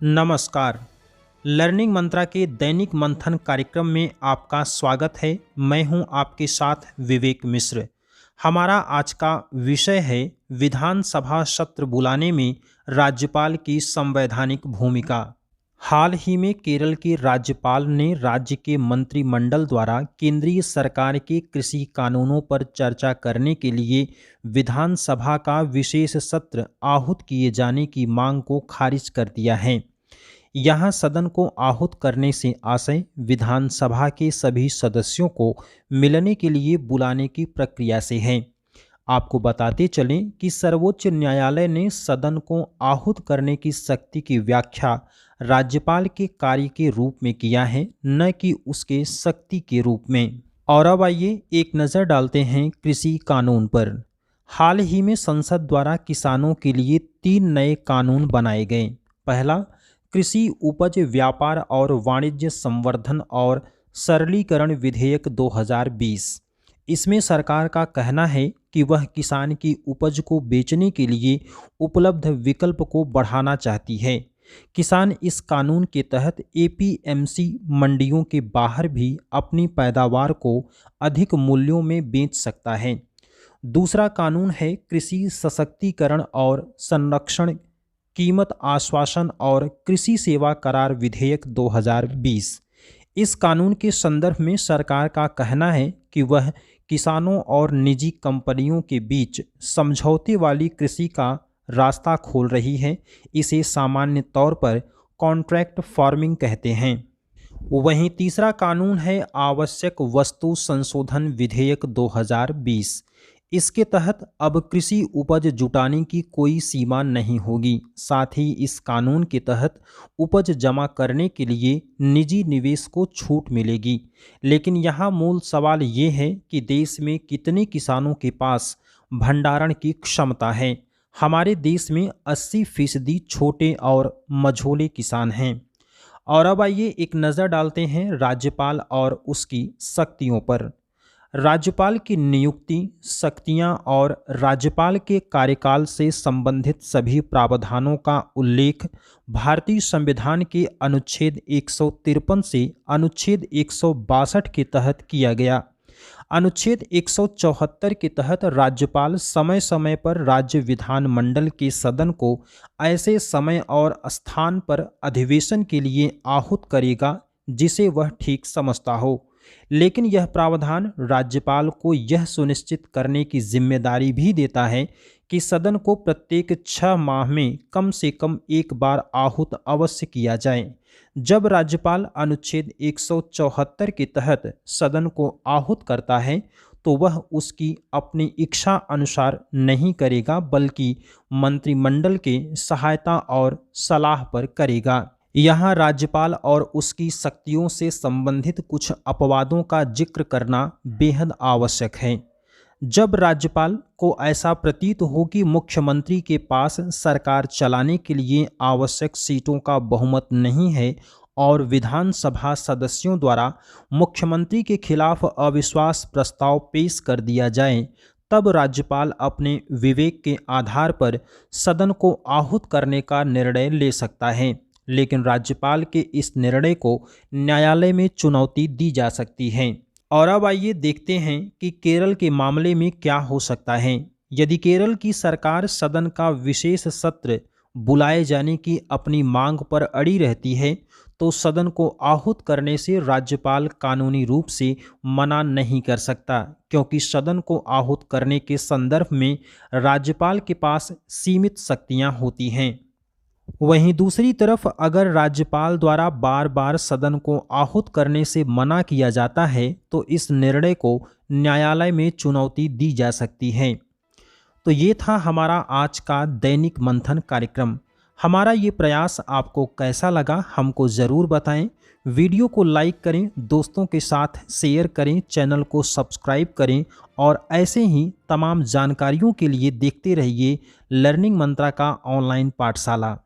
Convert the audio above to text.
नमस्कार। लर्निंग मंत्रा के दैनिक मंथन कार्यक्रम में आपका स्वागत है। मैं हूं आपके साथ विवेक मिश्र। हमारा आज का विषय है विधानसभा सत्र बुलाने में राज्यपाल की संवैधानिक भूमिका। हाल ही में केरल के राज्यपाल ने राज्य के मंत्रिमंडल द्वारा केंद्रीय सरकार के कृषि कानूनों पर चर्चा करने के लिए विधानसभा का विशेष सत्र आहूत किए जाने की मांग को खारिज कर दिया है। यहां सदन को आहूत करने से आशय विधानसभा के सभी सदस्यों को मिलने के लिए बुलाने की प्रक्रिया से है। आपको बताते चलें कि सर्वोच्च न्यायालय ने सदन को आहूत करने की शक्ति की व्याख्या राज्यपाल के कार्य के रूप में किया है, न कि उसके शक्ति के रूप में। और अब आइए एक नज़र डालते हैं कृषि कानून पर। हाल ही में संसद द्वारा किसानों के लिए 3 नए कानून बनाए गए। पहला, कृषि उपज व्यापार और वाणिज्य संवर्धन और सरलीकरण विधेयक 2020। इसमें सरकार का कहना है कि वह किसान की उपज को बेचने के लिए उपलब्ध विकल्प को बढ़ाना चाहती है। किसान इस कानून के तहत एपीएमसी मंडियों के बाहर भी अपनी पैदावार को अधिक मूल्यों में बेच सकता है। दूसरा कानून है कृषि सशक्तिकरण और संरक्षण, कीमत आश्वासन और कृषि सेवा करार विधेयक 2020। इस कानून के संदर्भ में सरकार का कहना है कि वह किसानों और निजी कंपनियों के बीच समझौते वाली कृषि का रास्ता खोल रही है। इसे सामान्य तौर पर कॉन्ट्रैक्ट फार्मिंग कहते हैं। वहीं तीसरा कानून है आवश्यक वस्तु संशोधन विधेयक 2020। इसके तहत अब कृषि उपज जुटाने की कोई सीमा नहीं होगी। साथ ही इस कानून के तहत उपज जमा करने के लिए निजी निवेश को छूट मिलेगी। लेकिन यहाँ मूल सवाल ये है कि देश में कितने किसानों के पास भंडारण की क्षमता है। हमारे देश में 80% छोटे और मझोले किसान हैं। और अब आइए एक नज़र डालते हैं राज्यपाल और उसकी शक्तियों पर। राज्यपाल की नियुक्ति, शक्तियां और राज्यपाल के कार्यकाल से संबंधित सभी प्रावधानों का उल्लेख भारतीय संविधान के अनुच्छेद 153 से अनुच्छेद 162 के तहत किया गया। अनुच्छेद 174 के तहत राज्यपाल समय समय पर राज्य विधानमंडल के सदन को ऐसे समय और स्थान पर अधिवेशन के लिए आहूत करेगा जिसे वह ठीक समझता हो। लेकिन यह प्रावधान राज्यपाल को यह सुनिश्चित करने की जिम्मेदारी भी देता है कि सदन को प्रत्येक 6 माह में कम से कम एक बार आहूत अवश्य किया जाए। जब राज्यपाल अनुच्छेद 174 के तहत सदन को आहूत करता है तो वह उसकी अपनी इच्छा अनुसार नहीं करेगा, बल्कि मंत्रिमंडल के सहायता और सलाह पर करेगा। यहाँ राज्यपाल और उसकी शक्तियों से संबंधित कुछ अपवादों का जिक्र करना बेहद आवश्यक है। जब राज्यपाल को ऐसा प्रतीत हो कि मुख्यमंत्री के पास सरकार चलाने के लिए आवश्यक सीटों का बहुमत नहीं है और विधानसभा सदस्यों द्वारा मुख्यमंत्री के खिलाफ अविश्वास प्रस्ताव पेश कर दिया जाए, तब राज्यपाल अपने विवेक के आधार पर सदन को आहूत करने का निर्णय ले सकता है। लेकिन राज्यपाल के इस निर्णय को न्यायालय में चुनौती दी जा सकती है। और अब आइए देखते हैं कि केरल के मामले में क्या हो सकता है। यदि केरल की सरकार सदन का विशेष सत्र बुलाए जाने की अपनी मांग पर अड़ी रहती है तो सदन को आहूत करने से राज्यपाल कानूनी रूप से मना नहीं कर सकता, क्योंकि सदन को आहूत करने के संदर्भ में राज्यपाल के पास सीमित शक्तियां होती हैं। वहीं दूसरी तरफ अगर राज्यपाल द्वारा बार बार सदन को आहूत करने से मना किया जाता है तो इस निर्णय को न्यायालय में चुनौती दी जा सकती है। तो ये था हमारा आज का दैनिक मंथन कार्यक्रम। हमारा ये प्रयास आपको कैसा लगा हमको ज़रूर बताएं। वीडियो को लाइक करें, दोस्तों के साथ शेयर करें, चैनल को सब्सक्राइब करें और ऐसे ही तमाम जानकारियों के लिए देखते रहिए लर्निंग मंत्रा का ऑनलाइन पाठशाला।